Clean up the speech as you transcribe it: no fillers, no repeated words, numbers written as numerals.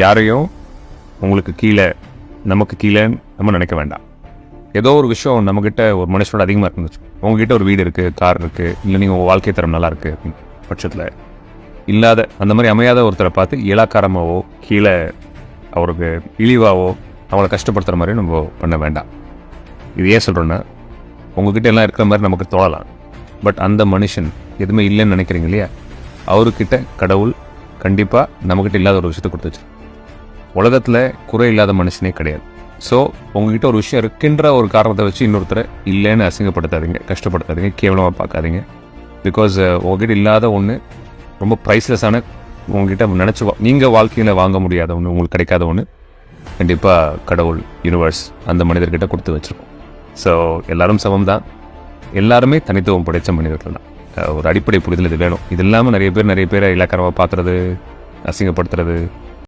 யாரையும் உங்களுக்கு கீழே நமக்கு கீழேன்னு நம்ம நினைக்க வேண்டாம். ஏதோ ஒரு விஷயம் நம்மக்கிட்ட ஒரு மனுஷனோட அதிகமாக இருந்துச்சு. உங்ககிட்ட ஒரு வீடு இருக்குது, கார் இருக்குது, இல்லை நீங்கள் உங்கள் வாழ்க்கை தரம் நல்லா இருக்குது அப்படின்னு பட்சத்தில் இல்லாத அந்த மாதிரி அமையாத ஒருத்தரை பார்த்து இலாக்காரமாவோ கீழே அவருக்கு இழிவாவோ அவங்கள கஷ்டப்படுத்துகிற மாதிரி நம்ம பண்ண வேண்டாம். இது ஏன் சொல்கிறோன்னா, உங்ககிட்ட எல்லாம் இருக்கிற மாதிரி நமக்கு தோணலாம். பட் அந்த மனுஷன் எதுவுமே இல்லைன்னு நினைக்கிறீங்க இல்லையா, அவர்கிட்ட கடவுள் கண்டிப்பாக நம்மக்கிட்ட இல்லாத ஒரு விஷயத்தை கொடுத்து வச்சிருக்கோம். உலகத்தில் குறை இல்லாத மனுஷனே கிடையாது. ஸோ உங்ககிட்ட ஒரு விஷயம் இருக்குன்ற ஒரு காரணத்தை வச்சு இன்னொருத்தரை இல்லைன்னு அசிங்கப்படுத்தாதீங்க, கஷ்டப்படுத்தாதீங்க, கேவலமாக பார்க்காதீங்க. பிகாஸ் உங்ககிட்ட இல்லாத ஒன்று ரொம்ப ப்ரைஸ்லெஸ்ஸான, உங்ககிட்ட நினச்சி நீங்கள் வாழ்க்கையில் வாங்க முடியாத ஒன்று, உங்களுக்கு கிடைக்காத ஒன்று கண்டிப்பாக கடவுள், யூனிவர்ஸ் அந்த மனிதர்கிட்ட கொடுத்து வச்சுருக்கோம். ஸோ எல்லோரும் சமம் தான், எல்லாருமே தனித்துவம் படைத்த மனிதர்கள் தான். ஒரு அடிப்படை புரிதல் இது வேணும். இது இல்லாமல் நிறைய பேரை இலக்கணமாக பார்த்துறது, அசிங்கப்படுத்துறது,